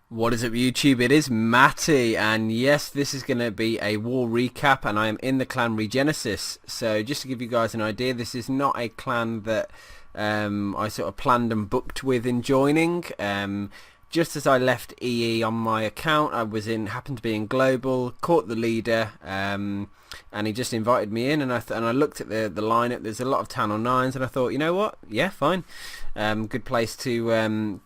What is up, YouTube? It is Matty, and yes, this is going to be a war recap, and I am in the clan Regenesis. So just to give you guys an idea, this is not a clan that I sort of planned and booked with in joining. Just as I left EE on my account, I was happened to be in Global, caught the leader, and he just invited me in, and I looked at the lineup. There's a lot of 10 or 9s, and I thought, you know what? Yeah, fine. Good place to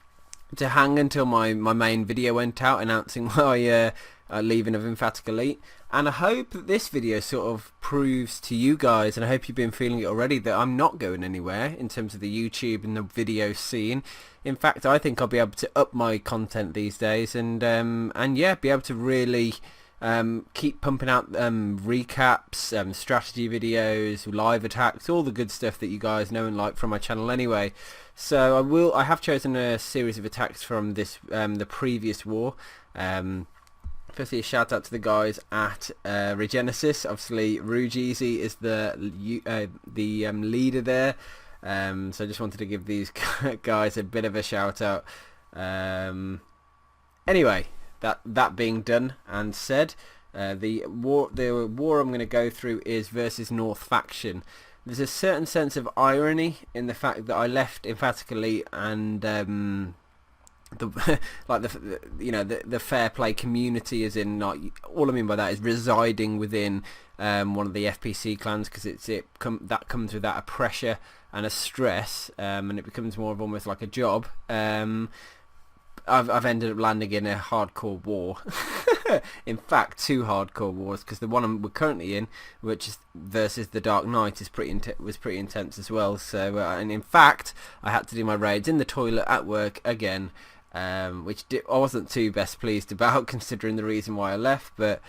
hang until my main video went out announcing my leaving of Emphatic Elite. And I hope that this video sort of proves to you guys, and I hope you've been feeling it already, that I'm not going anywhere in terms of the YouTube and the video scene. In fact, I think I'll be able to up my content these days, and yeah, be able to really keep pumping out recaps, strategy videos, live attacks, all the good stuff that you guys know and like from my channel anyway. So I have chosen a series of attacks from this the previous war. Firstly, a shout out to the guys at Regenesis. Obviously, Rugeezy is the leader there. So I just wanted to give these guys a bit of a shout out. Anyway, that being done and said, the war I'm going to go through is versus North faction. There's a certain sense of irony in the fact that I left Emphatic Elite and the fair play community, is in, not all I mean by that is residing within one of the FPC clans, because that comes with that a pressure and a stress, and it becomes more of almost like a job. I've ended up landing in a hardcore war. In fact, 2 hardcore wars, because the one we're currently in, which is versus the Dark Knight, is was pretty intense as well. So and in fact, I had to do my raids in the toilet at work again, which I wasn't too best pleased about, considering the reason why I left. But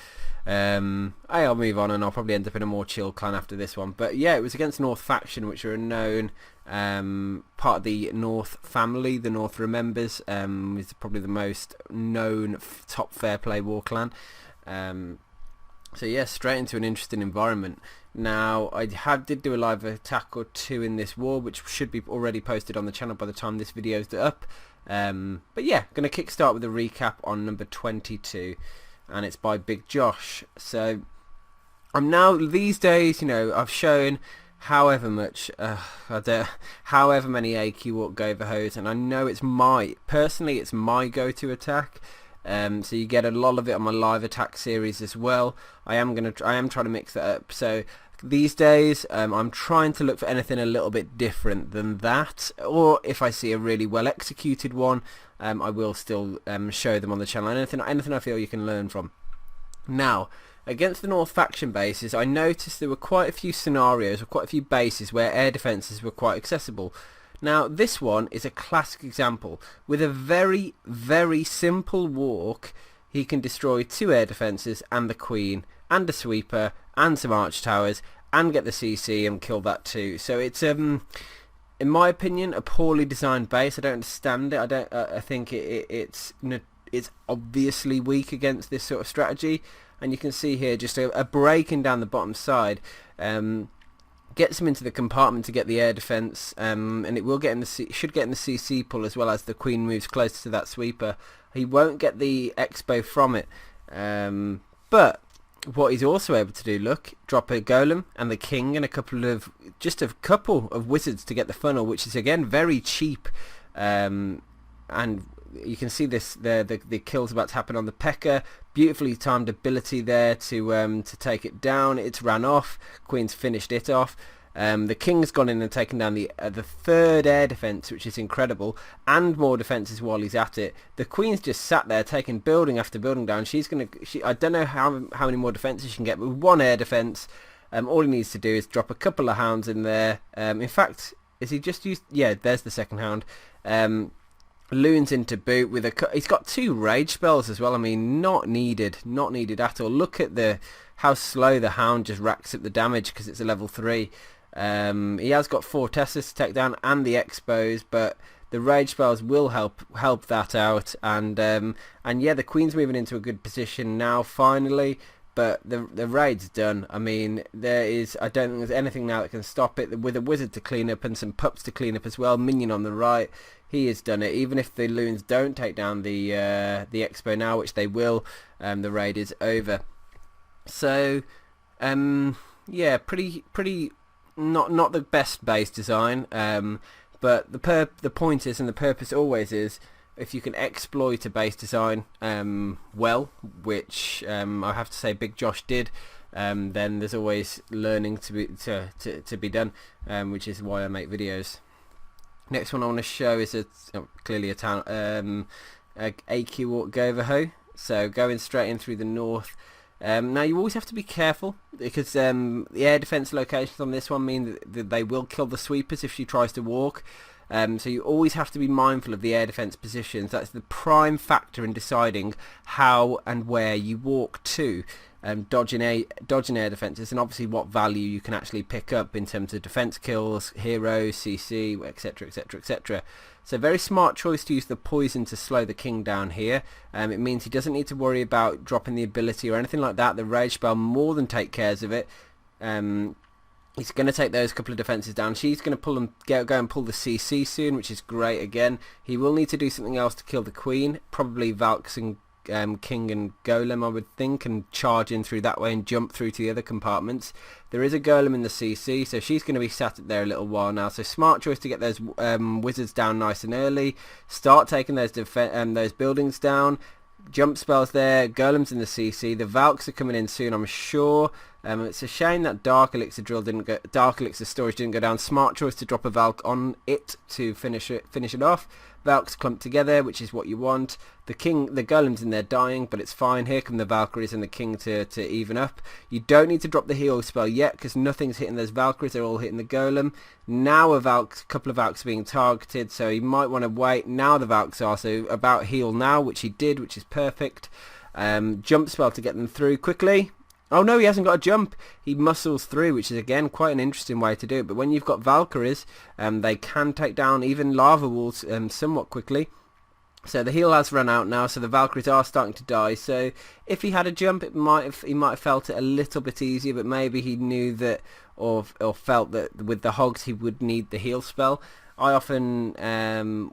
I'll move on, and I'll probably end up in a more chill clan after this one. But yeah, it was against North faction, which are a known part of the North family. The North Remembers is probably the most known top fair play war clan. So yeah, straight into an interesting environment. Now, I did do a live attack or 2 in this war, which should be already posted on the channel by the time this video's up. But yeah, going to kickstart with a recap on number 22, and it's by Big Josh. So I'm now, these days, you know, I've shown however much, however many AQ walk over hose, and I know it's my go-to attack. So you get a lot of it on my live attack series as well. I am trying to mix that up. So these days, I'm trying to look for anything a little bit different than that, or if I see a really well executed one, I will still show them on the channel. Anything I feel you can learn from. Now, against the North faction bases, I noticed there were quite a few scenarios, or quite a few bases where air defences were quite accessible. Now, this one is a classic example. With a very, very simple walk, he can destroy 2 air defences and the Queen, and a sweeper, and some arch towers, and get the CC and kill that too. So it's, in my opinion, a poorly designed base. I don't understand it. I think it's obviously weak against this sort of strategy. And you can see here just a breaking down the bottom side. Gets him into the compartment to get the air defense, and it will get in should get in the CC pull, as well as the Queen moves closer to that sweeper. He won't get the expo from it, but what he's also able to do, look, drop a golem and the king and a couple of wizards to get the funnel, which is again very cheap, and you can see this the kills about to happen on the P.E.K.K.A. Beautifully timed ability there to take it down. It's ran off. Queen's finished it off. The King's gone in and taken down the 3rd air defense, which is incredible, and more defenses while he's at it. The Queen's just sat there taking building after building down. I don't know how many more defenses she can get, but with 1 air defense, all he needs to do is drop a couple of hounds in there. In fact, is he just used? Yeah, there's the 2nd hound. Loons into boot with he's got 2 rage spells as well. I mean, not needed at all. Look at how slow the hound just racks up the damage, because it's a level 3. He has got 4 Teslas to take down and the expos, but the rage spells will help that out. And yeah, the Queen's moving into a good position now finally. but the raid's done. I mean, I don't think there's anything now that can stop it. With a wizard to clean up and some pups to clean up as well, minion on the right, he has done it. Even if the loons don't take down the expo now, which they will, the raid is over. So yeah, pretty not the best base design, but the point is, and the purpose always is, if you can exploit a base design well, which I have to say Big Josh did, then there's always learning to be done, which is why I make videos. Next one I want to show is clearly a town AQ or Goverho, so going straight in through the north. Now you always have to be careful because the air defense locations on this one mean that they will kill the sweepers if she tries to walk. So you always have to be mindful of the air defense positions. That's the prime factor in deciding how and where you walk to. Dodging air defenses, and obviously what value you can actually pick up in terms of defense kills, heroes, CC, etc, etc, etc. So very smart choice to use the poison to slow the king down here. It means he doesn't need to worry about dropping the ability or anything like that. The rage spell more than take cares of it. He's going to take those couple of defenses down. She's going to go and pull the CC soon, which is great again. He will need to do something else to kill the queen, probably Valks and King and Golem, I would think, and charge in through that way and jump through to the other compartments. There is a Golem in the CC, so she's going to be sat there a little while now. So smart choice to get those wizards down nice and early. Start taking those buildings down. Jump spells there. Golems in the CC. The Valks are coming in soon, I'm sure. It's a shame that Dark Elixir storage didn't go down. Smart choice to drop a Valk on it to finish it off. Valks clump together, which is what you want. The Golem's in there dying, but it's fine. Here come the Valkyries and the King to even up. You don't need to drop the heal spell yet because nothing's hitting those Valkyries. They're all hitting the Golem. Now a couple of Valks are being targeted, so you might want to wait. Now the Valks are, so about heal now, which he did, which is perfect. Jump spell to get them through quickly. Oh no, he hasn't got a jump. He muscles through, which is again quite an interesting way to do it. But when you've got Valkyries, they can take down even lava walls somewhat quickly. So the heal has run out now, so the Valkyries are starting to die. So if he had a jump, he might have felt it a little bit easier. But maybe he knew that, or felt that with the hogs he would need the heal spell. I often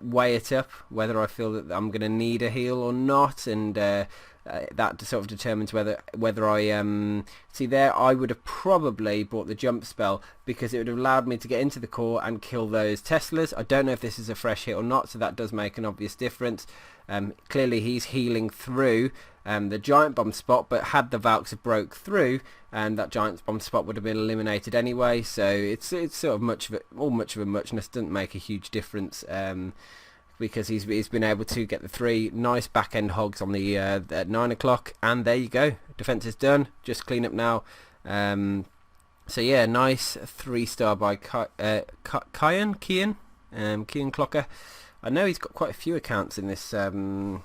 weigh it up whether I feel that I'm going to need a heal or not, and that sort of determines whether I see there. I would have probably brought the jump spell because it would have allowed me to get into the core and kill those Teslas. I don't know if this is a fresh hit or not, so that does make an obvious difference. Clearly he's healing through the giant bomb spot, but had the Valks have broke through, and that giant bomb spot would have been eliminated anyway. So it's sort of much of a muchness. Doesn't make a huge difference. Because he's been able to get the 3 nice back end hogs on the at 9 o'clock, and there you go. Defense is done. Just clean up now. So yeah, nice 3-star by Kian Clocker. I know he's got quite a few accounts in this clan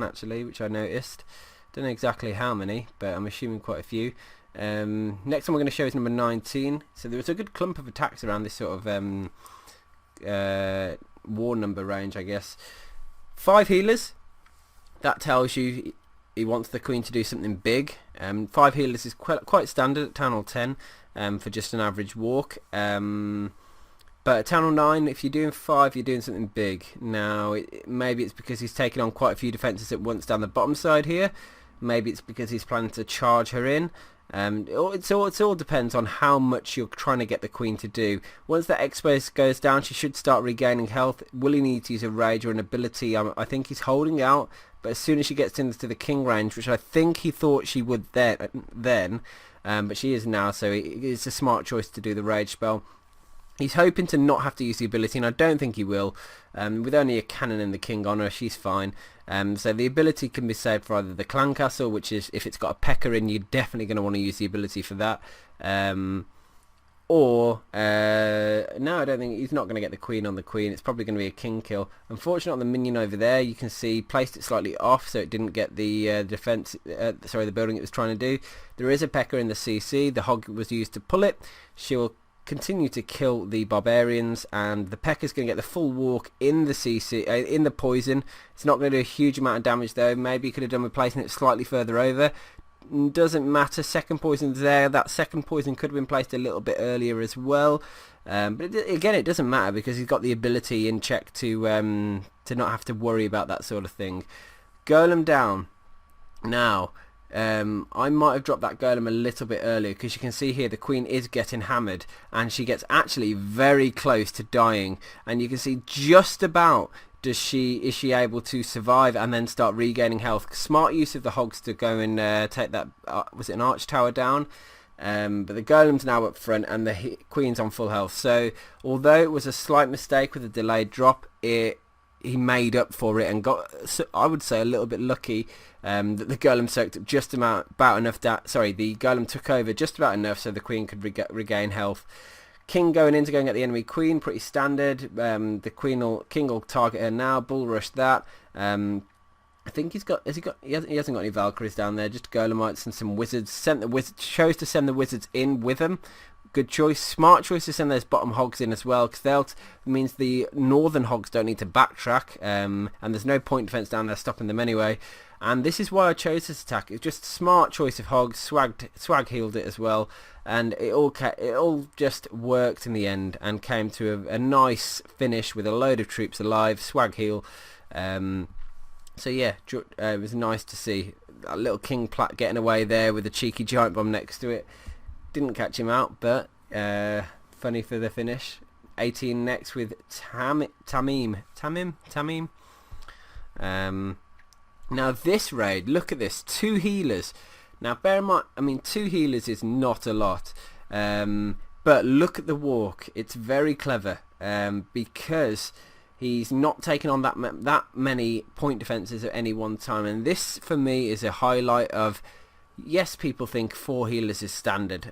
actually, which I noticed. Don't know exactly how many, but I'm assuming quite a few. Next one we're going to show is number 19. So there was a good clump of attacks around this sort of war number range, I guess. 5 healers. That tells you he wants the queen to do something big. 5 healers is quite standard at Town Hall 10 for just an average walk. But at Town Hall 9, if you're doing 5, you're doing something big. Now, maybe it's because he's taking on quite a few defences at once down the bottom side here. Maybe it's because he's planning to charge her in. It all depends on how much you're trying to get the queen to do. Once that expo goes down, she should start regaining health. Will he need to use a rage or an ability? I think he's holding out, but as soon as she gets into the king range, which I think he thought she would then, but she is now, so it's a smart choice to do the rage spell. He's hoping to not have to use the ability, and I don't think he will. With only a cannon and the king on her, she's fine. So the ability can be saved for either the clan castle, which is, if it's got a P.E.K.K.A. in, you're definitely going to want to use the ability for that. No, I don't think he's not going to get the queen on the queen. It's probably going to be a king kill. Unfortunately, on the minion over there, you can see placed it slightly off, so it didn't get the the building it was trying to do. There is a P.E.K.K.A. in the CC. The hog was used to pull it. She will continue to kill the barbarians, and the P.E.K.K.A. is going to get the full walk in the CC, in the poison. It's not going to do a huge amount of damage though. Maybe he could have done with placing it slightly further over. doesn't matter. Second poison's there. That second poison could have been placed a little bit earlier as well. But again, it doesn't matter because he's got the ability in check to not have to worry about that sort of thing. Golem down. Now, I might have dropped that golem a little bit earlier because you can see here the queen is getting hammered and she gets actually very close to dying, and you can see just about is she able to survive and then start regaining health. Smart use of the hogs to go and take that was it an arch tower down, but the golem's now up front and the queen's on full health. So although it was a slight mistake with a delayed drop, he made up for it and got, I would say, a little bit lucky that the golem soaked up just about enough. The golem took over just about enough so the queen could regain health. King going in to go and get the enemy queen, pretty standard. The king will target her now. Bull rush that. I think he hasn't got any Valkyries down there. Just golemites and some wizards. Chose to send the wizards in with him. Good choice. Smart choice to send those bottom hogs in as well, because means the northern hogs don't need to backtrack, and there's no point defense down there stopping them anyway. And this is why I chose this attack. It's just a smart choice of hogs. Swag healed it as well, and it all just worked in the end and came to a nice finish with a load of troops alive. Swag heal. So yeah, it was nice to see that little King Plat getting away there with a cheeky giant bomb next to it. Didn't catch him out, but funny for the finish. 18 next with Tamim. Now this raid, look at this, 2 healers. Now bear in mind, 2 healers is not a lot, but look at the walk. It's very clever because he's not taking on that many point defenses at any one time, and this for me is a highlight of. Yes, people think 4 healers is standard,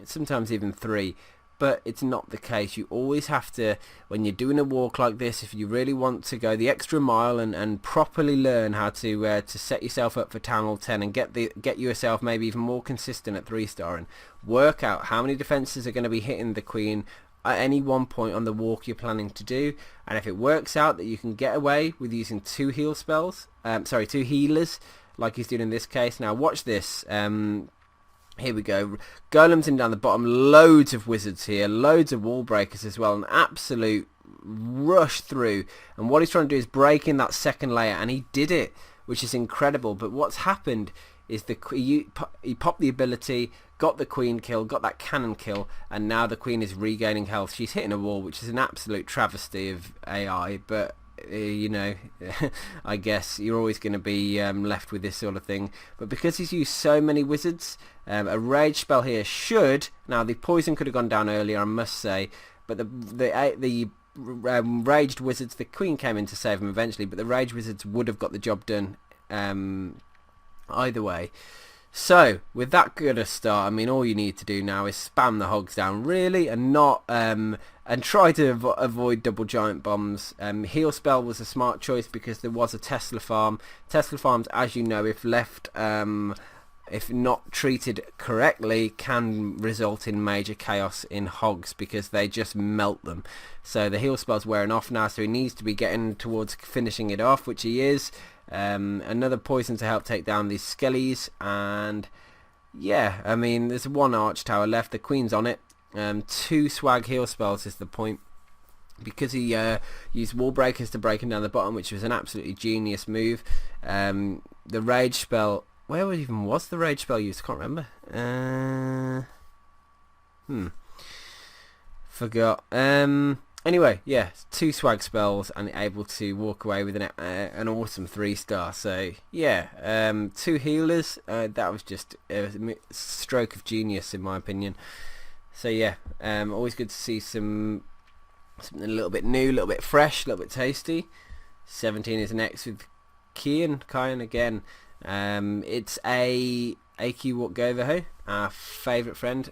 sometimes even 3, but it's not the case. You always have to, when you're doing a walk like this, if you really want to go the extra mile and properly learn how to set yourself up for Town Hall 10 and get yourself maybe even more consistent at 3-star, and work out how many defences are going to be hitting the queen at any one point on the walk you're planning to do. And if it works out that you can get away with using 2 healers, like he's doing in this case. Now watch this. Here we go. Golems in down the bottom. Loads of wizards here. Loads of wall breakers as well. An absolute rush through. And what he's trying to do is break in that second layer. And he did it, which is incredible. But what's happened is he popped the ability, got the queen kill, got that cannon kill, and now the queen is regaining health. She's hitting a wall, which is an absolute travesty of AI. But I guess you're always going to be left with this sort of thing. But because he's used so many wizards, a rage spell here should, now the poison could have gone down earlier, I must say, but the raged wizards, the queen came in to save him eventually, but the rage wizards would have got the job done either way. So with that good a start, all you need to do now is spam the hogs down really, and not and try to avoid double giant bombs. Heal spell was a smart choice because there was a Tesla farm. Tesla farms, as you know, if left if not treated correctly, can result in major chaos in hogs because they just melt them. So the heal spell's wearing off now, so he needs to be getting towards finishing it off, which he is. Another poison to help take down these skellies, and yeah, there's 1 arch tower left. The queen's on it. 2 swag heal spells is the point, because he used wall breakers to break him down the bottom, which was an absolutely genius move. The rage spell, where even was the rage spell used? I can't remember. Forgot. Anyway, yeah, 2 swag spells and able to walk away with an awesome 3-star. So yeah, 2 healers. That was just a stroke of genius in my opinion. So yeah, always good to see something a little bit new, a little bit fresh, a little bit tasty. 17 is next with Kian again. It's a AQ Walk Goverho, our favourite friend.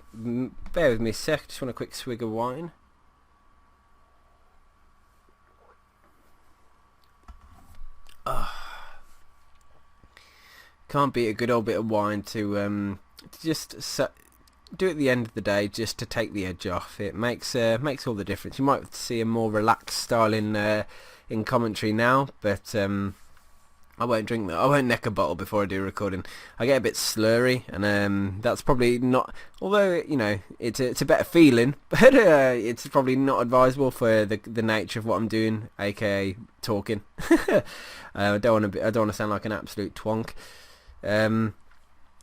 Bear with me a sec, just want a quick swig of wine. Can't beat a good old bit of wine to just do at the end of the day, just to take the edge off. It makes all the difference. You might see a more relaxed style in commentary now, but I won't drink that. I won't neck a bottle before I do recording. I get a bit slurry, and that's probably not. Although it's a better feeling, but it's probably not advisable for the nature of what I'm doing, aka talking. I don't want to sound like an absolute twonk.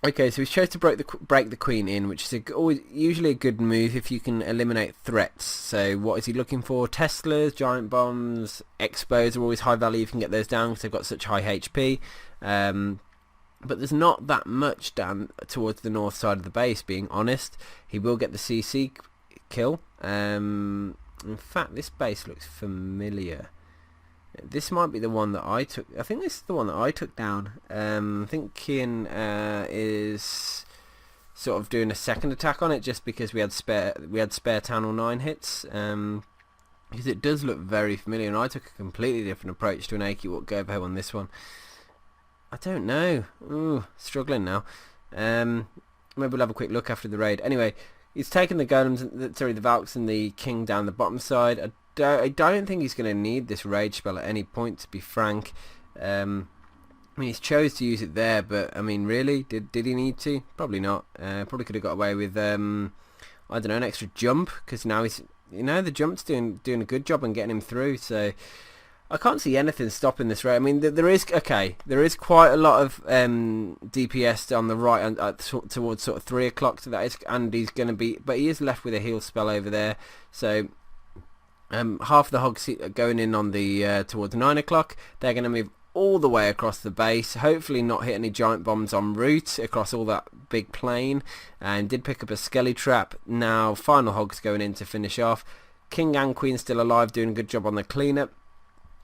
Okay, so he's chose to break the queen in, which is usually a good move if you can eliminate threats. So what is he looking for? Teslas, giant bombs, expos are always high value if you can get those down because they've got such high HP. But there's not that much down towards the north side of the base, being honest. He will get the CC kill. In fact, this base looks familiar. This might be the one that I took. I think this is the one that I took down. I think Kian is sort of doing a second attack on it just because we had spare Town Hall 9 hits. Because it does look very familiar, and I took a completely different approach to an Aki Walk Go on this one. I don't know. Ooh, struggling now. Maybe we'll have a quick look after the raid. Anyway, he's taken the golems, the Valks and the king down the bottom side. I don't think he's going to need this rage spell at any point, to be frank. I mean, he's chose to use it there, but I mean, really, did he need to? Probably not. Probably could have got away with I don't know, an extra jump, because now he's the jump's doing a good job on getting him through. So I can't see anything stopping this raid. I mean, there is quite a lot of DPS on the right and towards sort of 3 o'clock to that, and he's going to be, but he is left with a heal spell over there. So. Half the hogs going in on the towards 9 o'clock. They're going to move all the way across the base. Hopefully not hit any giant bombs en route across all that big plain. And did pick up a skelly trap. Now final hogs going in to finish off. King and Queen still alive, doing a good job on the cleanup.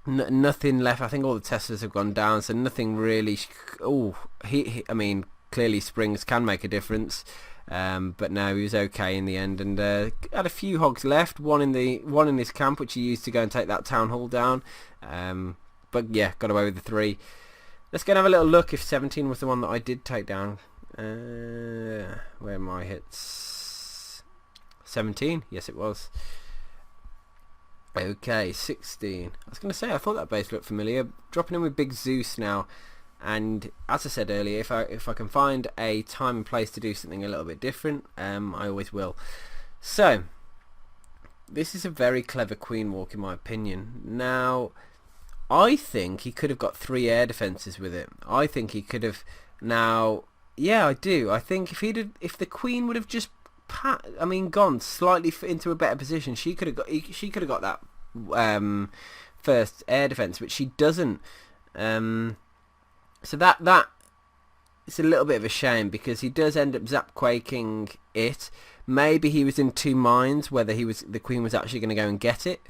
Nothing left. I think all the Teslas have gone down, so nothing really. I mean, clearly springs can make a difference. But no, he was okay in the end, and had a few hogs left. One in his camp, which he used to go and take that town hall down. But yeah, got away with the 3. Let's go and have a little look if 17 was the one that I did take down. Where are my hits? 17, yes it was. Okay, 16. I was going to say, I thought that base looked familiar. Dropping in with Big Zeus now. And as I said earlier, if I can find a time and place to do something a little bit different, I always will. So, this is a very clever queen walk in my opinion. Now, I think he could have got 3 air defences with it. I think he could have. Now, yeah, I do. I think if the queen would have just gone slightly into a better position, she could have got that first air defence, which she doesn't. So that it's a little bit of a shame because he does end up zap-quaking it. Maybe he was in 2 minds whether the queen was actually going to go and get it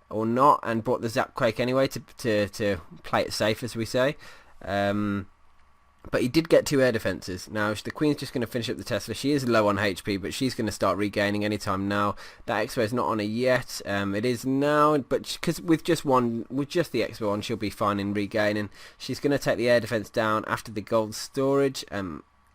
or not, and brought the zap-quake anyway to play it safe, as we say. But he did get 2 air defences. Now, the queen's just going to finish up the Tesla. She is low on HP, but she's going to start regaining anytime now. That Expo is not on her yet. It is now, but because with just the Expo on, she'll be fine in regaining. She's going to take the air defence down after the gold storage.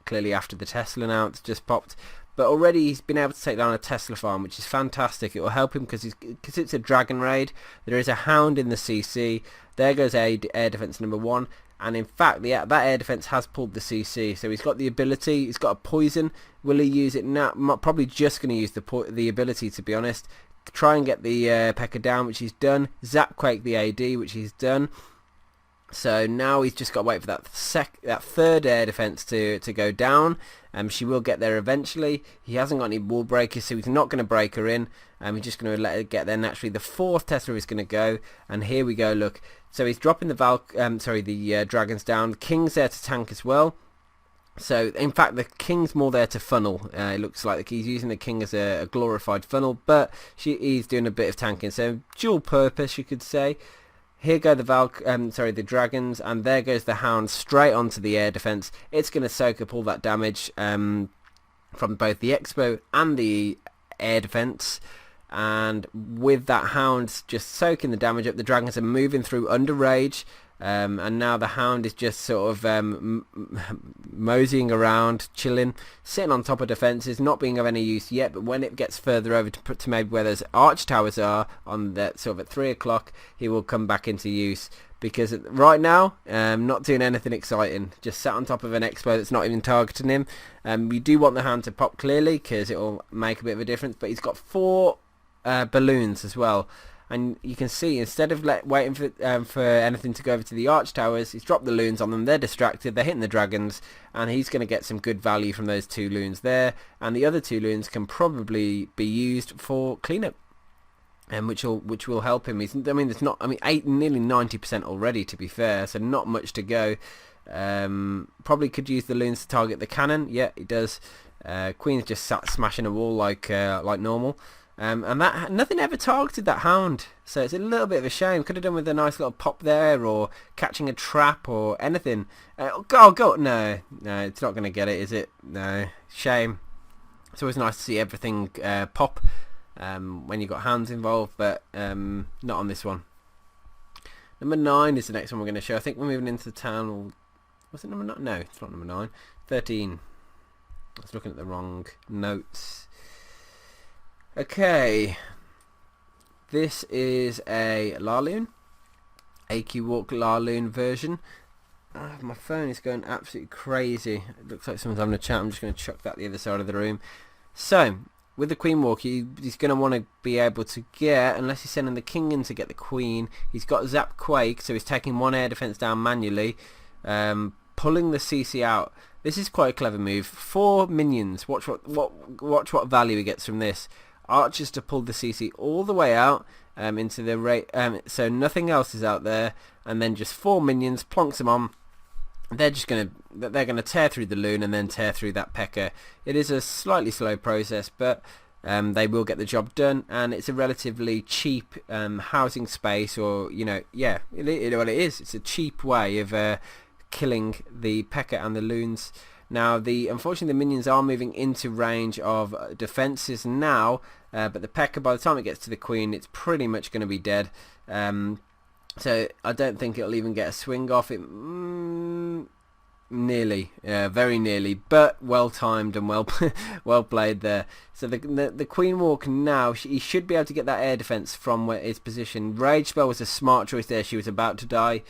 Clearly after the Tesla now, it's just popped. But already he's been able to take down a Tesla farm, which is fantastic. It will help him because it's a dragon raid. There is a hound in the CC. There goes air defence number 1. And in fact, that air defense has pulled the CC, so he's got the ability. He's got a poison. Will he use it now? Probably just going to use the ability, to be honest. Try and get the P.E.K.K.A down, which he's done. Zapquake the AD, which he's done. So now he's just got to wait for that third air defense to go down. She will get there eventually. He hasn't got any wall breakers, so he's not going to break her in. He's just going to let her get there naturally. The 4th Tesla is going to go, and here we go. Look, so he's dropping the dragons down. The king's there to tank as well. So in fact, the king's more there to funnel. It looks like he's using the king as a glorified funnel, but he's doing a bit of tanking. So dual purpose, you could say. Here go the dragons, and there goes the hound straight onto the air defense. It's going to soak up all that damage from both the Expo and the air defense. And with that hound just soaking the damage up, the dragons are moving through under rage. And now the hound is just sort of moseying around, chilling, sitting on top of defences, not being of any use yet, but when it gets further over to maybe where those arch towers are, on that sort of at 3 o'clock, he will come back into use, because right now, not doing anything exciting. Just sat on top of an expo that's not even targeting him. You do want the hound to pop clearly because it will make a bit of a difference, but he's got 4 balloons as well. And you can see, instead of waiting for anything to go over to the arch towers, he's dropped the loons on them. They're distracted. They're hitting the dragons, and he's going to get some good value from those 2 loons there. And the other 2 loons can probably be used for cleanup, and which will help him. It's not. Nearly 90% already, to be fair. So not much to go. Probably could use the loons to target the cannon. Yeah, he does. Queen's just sat smashing a wall like normal. And that nothing ever targeted that hound, so it's a little bit of a shame. Could have done with a nice little pop there, or catching a trap, or anything. Go! No, it's not going to get it, is it? No, shame. It's always nice to see everything pop when you've got hounds involved, but not on this one. Number 9 is the next one we're going to show. I think we're moving into the town. Was it number 9? No, it's not number 9. 13. I was looking at the wrong notes. Okay, this is a Larloon, AQ Walk Larloon version. My phone is going absolutely crazy. It looks like someone's having a chat. I'm just going to chuck that the other side of the room. So, with the Queen Walk, he's going to want to be able to get, unless he's sending the King in to get the Queen, he's got Zap Quake, so he's taking 1 air defense down manually, pulling the CC out. This is quite a clever move. 4 minions. Watch what value he gets from this. Archers to pull the CC all the way out into the so nothing else is out there, and then just 4 minions, plonks them on. They're gonna tear through the loon and then tear through that P.E.K.K.A. It is a slightly slow process, but they will get the job done, and it's a relatively cheap housing space, or what it is. It's a cheap way of killing the P.E.K.K.A. and the loons. Now, unfortunately, the minions are moving into range of defences now, but the P.E.K.K.A, by the time it gets to the Queen, it's pretty much going to be dead. So I don't think it'll even get a swing off it. Nearly, very nearly, but well timed and well played there. So the Queen Walk now, he should be able to get that air defense from where his position. Rage Spell was a smart choice there. She was about to die,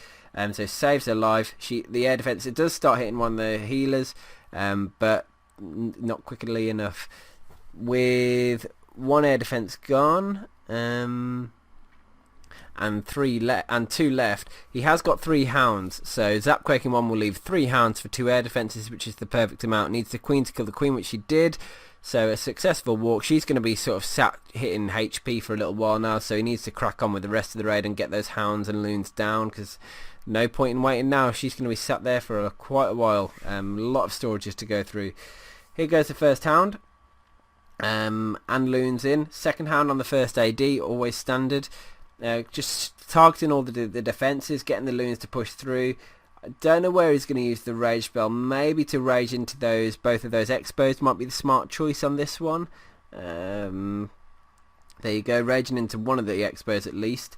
so saves her life. The air defense, it does start hitting one of the healers, but not quickly enough. With 1 air defense gone, and 2 left. He has got 3 hounds, so Zap Quaking 1 will leave 3 hounds for 2 air defences, which is the perfect amount. Needs the Queen to kill the Queen, which she did. So a successful walk. She's going to be sort of sat hitting HP for a little while now, so he needs to crack on with the rest of the raid and get those hounds and loons down, because no point in waiting now. She's going to be sat there for quite a while. A lot of storages to go through. Here goes the first hound, and loons in. Second hound on the first AD, always standard. Just targeting all the defences, getting the loons to push through. I don't know where he's going to use the rage spell. Maybe to rage into both of those expos might be the smart choice on this one. There you go, raging into one of the expos at least.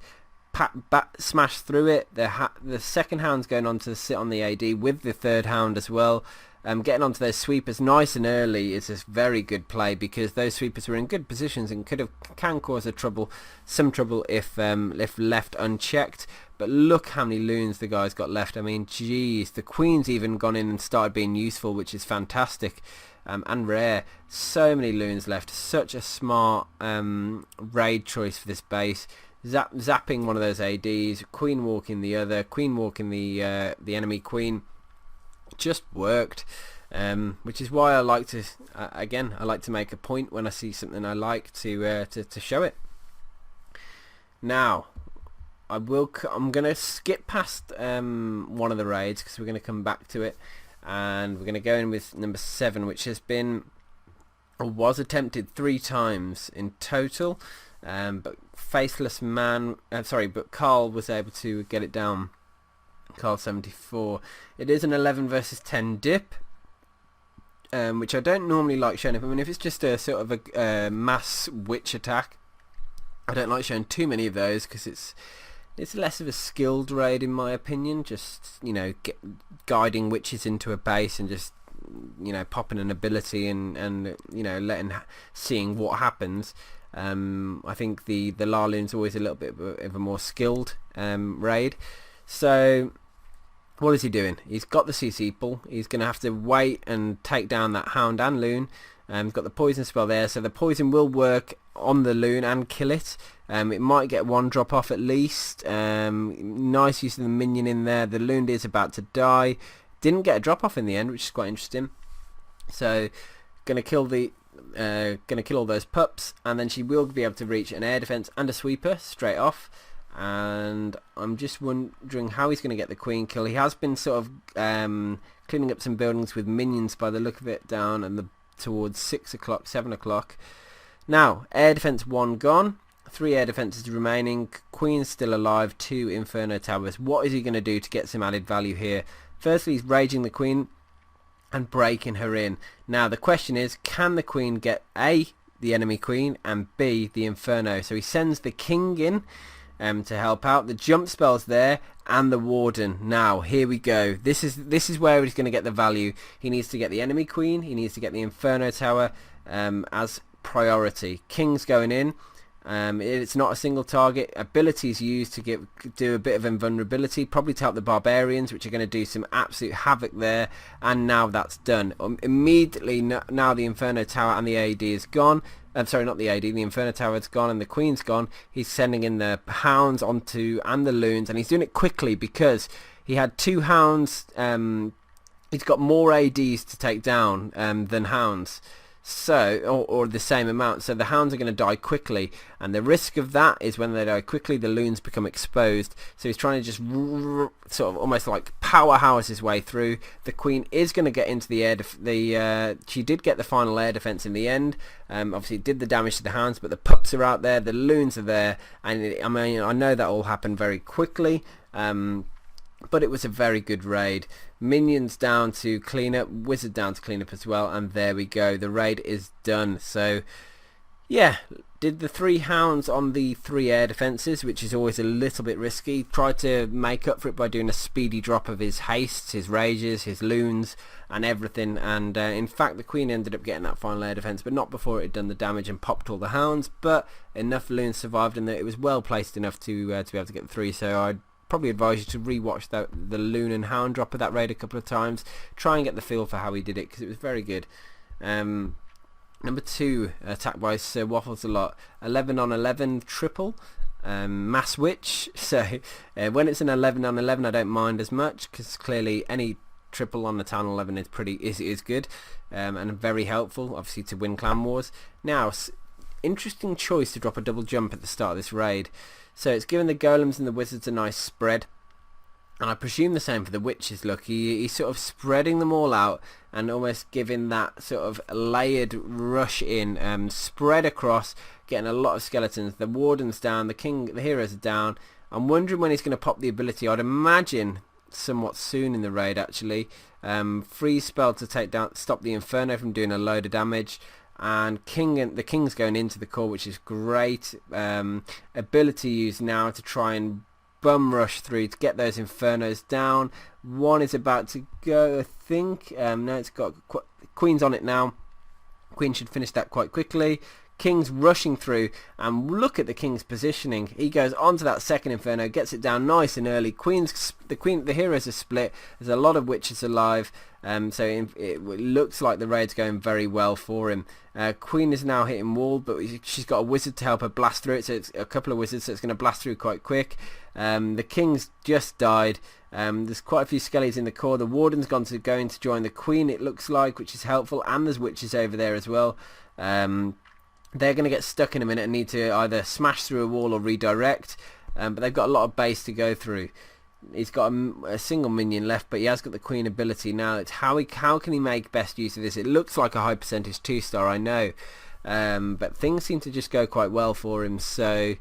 Smash through it. The second hound's going on to sit on the AD with the third hound as well. Getting onto those sweepers nice and early is a very good play, because those sweepers were in good positions and can cause some trouble if left unchecked. But look how many loons the guy's got left. I mean, geez, the Queen's even gone in and started being useful, which is fantastic and rare. So many loons left. Such a smart raid choice for this base. Zapping one of those ADs, Queen walking the other, Queen walking the enemy Queen. Just worked, which is why I like to I like to make a point when I see something I like to show it. Now I'm gonna skip past one of the raids, because we're gonna come back to it, and we're gonna go in with number 7, which has been, or was attempted 3 times in total, but but Carl was able to get it down. Carl 74. It is an 11 versus 10 dip, which I don't normally like showing. I mean, if it's just a sort of a mass witch attack, I don't like showing too many of those, because it's less of a skilled raid in my opinion. Just guiding witches into a base and just popping an ability and seeing what happens. I think the Larloon's always a little bit of a more skilled raid. So what is he doing? He's got the CC pull. He's going to have to wait and take down that hound and loon. He's got the poison spell there, so the poison will work on the loon and kill it. It might get one drop off at least. Nice use of the minion in there. The loon is about to die. Didn't get a drop off in the end, which is quite interesting. So gonna kill all those pups, and then she will be able to reach an air defense and a sweeper straight off. And I'm just wondering how he's going to get the queen kill. He has been sort of cleaning up some buildings with minions by the look of it down and towards 6 o'clock, 7 o'clock. Now, air defense 1 gone, 3 air defenses remaining, queen's still alive, 2 inferno towers. What is he going to do to get some added value here? Firstly, he's raging the queen and breaking her in. Now, the question is, can the queen get A, the enemy queen, and B, the inferno? So he sends the king in to help out. The jump spell's there, and the warden. Now here we go. This is where he's going to get the value. He needs to get the enemy queen. He needs to get the inferno tower as priority. King's going in. It's not a single target. Abilities used to do a bit of invulnerability, probably to help the barbarians, which are going to do some absolute havoc there. And now that's done. Immediately now the inferno tower and the AD is gone. Sorry, not the AD, the Inferno Tower's gone and the Queen's gone. He's sending in the hounds and the loons, and he's doing it quickly because he had 2 hounds. He's got more ADs to take down than hounds, so or the same amount. So the hounds are going to die quickly, and the risk of that is when they die quickly, the loons become exposed. So he's trying to just sort of almost like powerhouse his way through. The queen is going to get into the air. She did get the final air defense in the end. Obviously it did the damage to the hounds, but the pups are out there, the loons are there, and I know that all happened very quickly. But it was a very good raid. Minions down to clean up, wizard down to clean up as well, and there we go. The raid is done. So yeah, did the 3 hounds on the 3 air defenses, which is always a little bit risky. Tried to make up for it by doing a speedy drop of his hastes, his rages, his loons and everything, and in fact the queen ended up getting that final air defense, but not before it had done the damage and popped all the hounds. But enough loons survived, and that it was well placed enough to be able to get the 3. So I'd probably advise you to rewatch the loon and hound drop of that raid a couple of times. Try and get the feel for how he did it, because it was very good. Number 2, attack by Sir Waffles a lot. 11 on 11 triple. Mass Witch. So when it's an 11 on 11, I don't mind as much, because clearly any triple on the town 11 is good and very helpful, obviously, to win clan wars. Now, interesting choice to drop a double jump at the start of this raid. So it's given the golems and the wizards a nice spread, and I presume the same for the witches. Look, he's sort of spreading them all out and almost giving that sort of layered rush in, spread across, getting a lot of skeletons. The warden's down, the heroes are down. I'm wondering when he's going to pop the ability. I'd imagine somewhat soon in the raid, actually. Freeze spell to stop the inferno from doing a load of damage. And the king's going into the core, which is great. Ability used now to try and bum rush through to get those infernos down. One is about to go, I think. No, it's got queen's on it now. Queen should finish that quite quickly. King's rushing through, and look at the king's positioning. He goes onto that second inferno, gets it down nice and early. The heroes are split. There's a lot of witches alive, so it looks like the raid's going very well for him. Queen is now hitting wall, but she's got a wizard to help her blast through it. So it's a couple of wizards, so it's going to blast through quite quick. The king's just died. There's quite a few skellies in the core. The warden's going to join the queen, it looks like, which is helpful, and there's witches over there as well. They're going to get stuck in a minute and need to either smash through a wall or redirect, but they've got a lot of base to go through. He's got a single minion left, but he has got the queen ability now. It's how can he make best use of this? It looks like a high percentage 2-star, I know, but things seem to just go quite well for him. So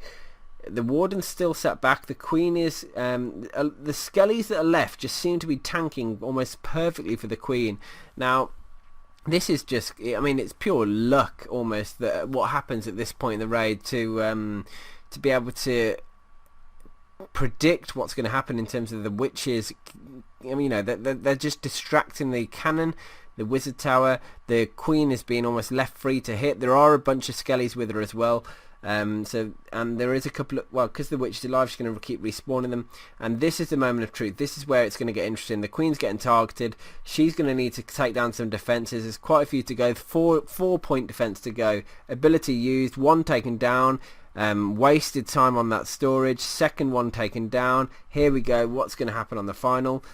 the warden's still sat back. The queen is the skellies that are left just seem to be tanking almost perfectly for the queen. Now, this is just, I mean, it's pure luck almost that what happens at this point in the raid to be able to predict what's going to happen in terms of the witches. I mean, they're just distracting the cannon, the wizard tower. The queen is being almost left free to hit. There are a bunch of skellies with her as well. And there is a couple of, well, because the witch is alive, she's going to keep respawning them. And this is the moment of truth. This is where it's going to get interesting. The queen's getting targeted. She's going to need to take down some defences. There's quite a few to go. Four point defence to go. Ability used. One taken down. Wasted time on that storage. Second one taken down. Here we go. What's going to happen on the final?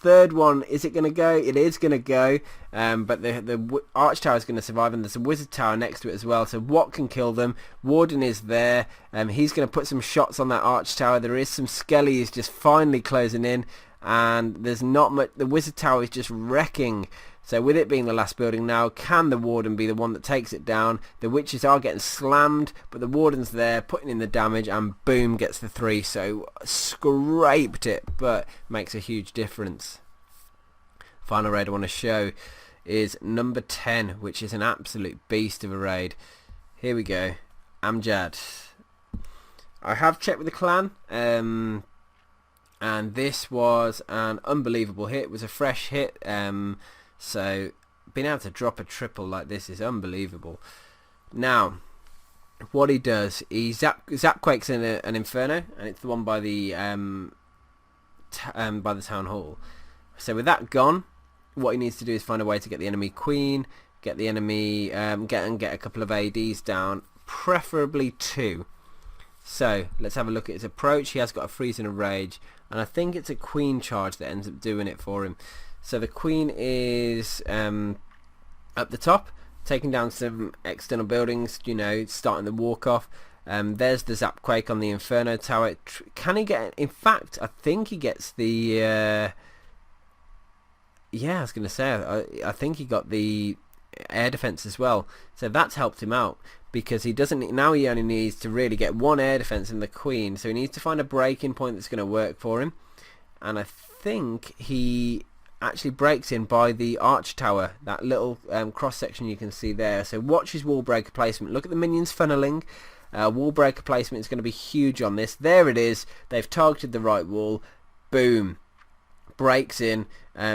Third one, is it going to go? It is going to go, but the arch tower is going to survive, and there's a wizard tower next to it as well. So what can kill them? Warden is there. He's going to put some shots on that arch tower. There is some skellies just finally closing in, and there's not much. The wizard tower is just wrecking. So with it being the last building now, can the warden be the one that takes it down? The witches are getting slammed, but the warden's there putting in the damage, and boom, gets the 3. So scraped it, but makes a huge difference. Final raid I want to show is number 10, which is an absolute beast of a raid. Here we go. Amjad. I have checked with the clan, and this was an unbelievable hit. It was a fresh hit. So being able to drop a triple like this is unbelievable. Now, what he does, he zap quakes in an inferno, and it's the one by the town hall. So with that gone, what he needs to do is find a way to get the enemy queen, get the enemy get a couple of ADs down, preferably 2. So let's have a look at his approach. He has got a freeze and a rage, and I think it's a queen charge that ends up doing it for him. So the queen is up the top, taking down some external buildings, you know, starting the walk off. There's the zap quake on the inferno tower. Can he get, in fact, I think he gets the yeah, I was going to say, I think he got the air defense as well. So that's helped him out, because he doesn't, now he only needs to really get 1 air defense in the queen. So he needs to find a breaking point that's going to work for him. And I think he actually breaks in by the arch tower, that little cross section you can see there. So watch his wall breaker placement. Look at the minions funneling. Wall breaker placement is going to be huge on this. There it is. They've targeted the right wall. Boom. Breaks in.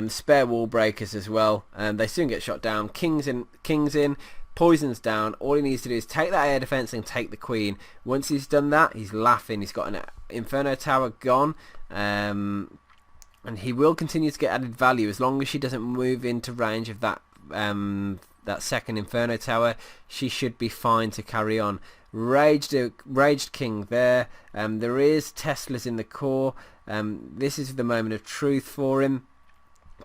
Spare wall breakers as well. They soon get shot down. King's in. Poison's down. All he needs to do is take that air defense and take the queen. Once he's done that, he's laughing. He's got an inferno tower gone. And he will continue to get added value as long as she doesn't move into range of that that second inferno tower. She should be fine to carry on. Raged king there. There is Teslas in the core. This is the moment of truth for him.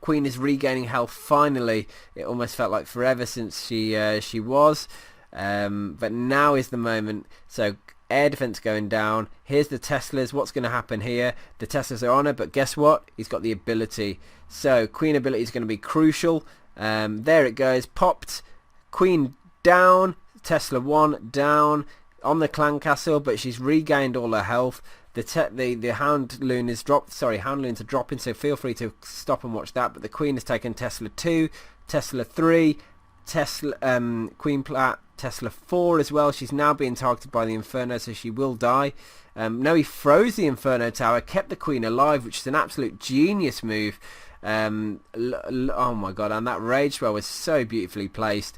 Queen is regaining health finally. It almost felt like forever since she was, but now is the moment. So air defense going down. Here's the Teslas. What's going to happen here? The Teslas are on her, but guess what? He's got the ability. So queen ability is going to be crucial. There it goes. Popped. Queen down. Tesla 1 down on the clan castle, but she's regained all her health. The Houndloon is dropped. Sorry, Houndloons are dropping, so feel free to stop and watch that. But the queen has taken Tesla 2, Tesla 3, Tesla Queen Plat, Tesla 4 as well. She's now being targeted by the Inferno, so she will die. No, he froze the Inferno tower, kept the queen alive, which is an absolute genius move. Oh my god, and that rage spell was so beautifully placed.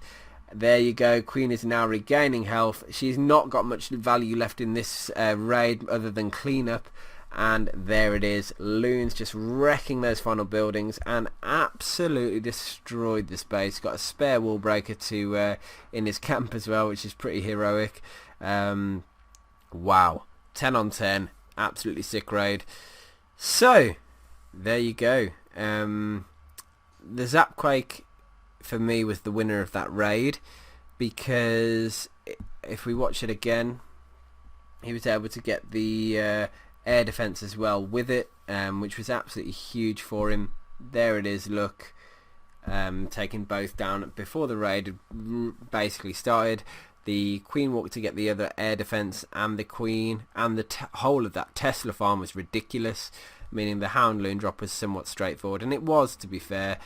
There you go, queen is now regaining health. She's not got much value left in this raid other than cleanup. And there it is, Loon's just wrecking those final buildings and absolutely destroyed the space. Got a spare wall breaker to in his camp as well, which is pretty heroic. Wow, 10 on 10, absolutely sick raid. So there you go. The Zapquake for me was the winner of that raid, because if we watch it again, he was able to get the air defense as well with it, which was absolutely huge for him. There it is, look, taking both down before the raid basically started. The queen walked to get the other air defense, and the queen and the whole of that Tesla farm was ridiculous, meaning the Houndloon drop was somewhat straightforward, and it was, to be fair,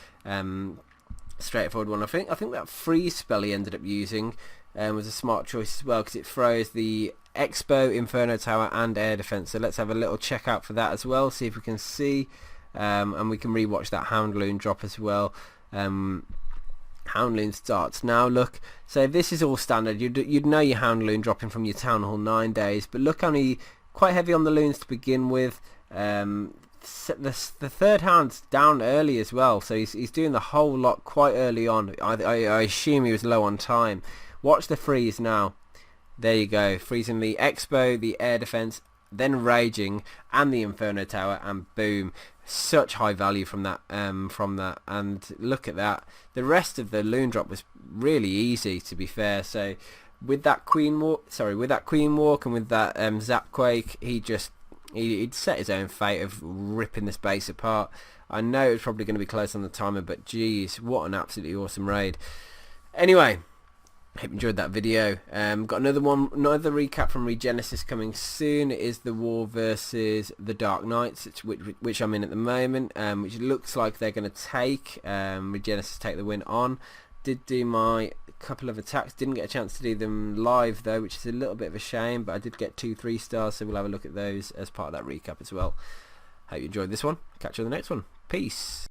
straightforward one. I think that freeze spell he ended up using was a smart choice as well, because it froze the Expo, Inferno Tower and air defense. So let's have a little check out for that as well, see if we can see, and we can rewatch that Houndloon drop as well. Houndloon starts now. Look, so this is all standard. You'd know your Houndloon dropping from your Town Hall 9 days, but look, only quite heavy on the loons to begin with. The third hound's down early as well, so he's doing the whole lot quite early on. I assume he was low on time. Watch the freeze now. There you go, freezing the Expo, the air defense, then raging, and the Inferno Tower, and boom, such high value from that. And look at that. The rest of the loon drop was really easy, to be fair. So with that Queen Walk, and with that Zapquake, he'd set his own fate of ripping this base apart. I know it was probably going to be close on the timer, but geez, what an absolutely awesome raid. Anyway, hope you enjoyed that video. Got another recap from Regenesis coming soon. It is the war versus the Dark Knights, which I'm in at the moment, which looks like they're going to take. Regenesis take the win on. Did do my couple of attacks, didn't get a chance to do them live though, which is a little bit of a shame, but I did get 2 3 stars, so we'll have a look at those as part of that recap as well. Hope you enjoyed this one. Catch you on the next one. Peace.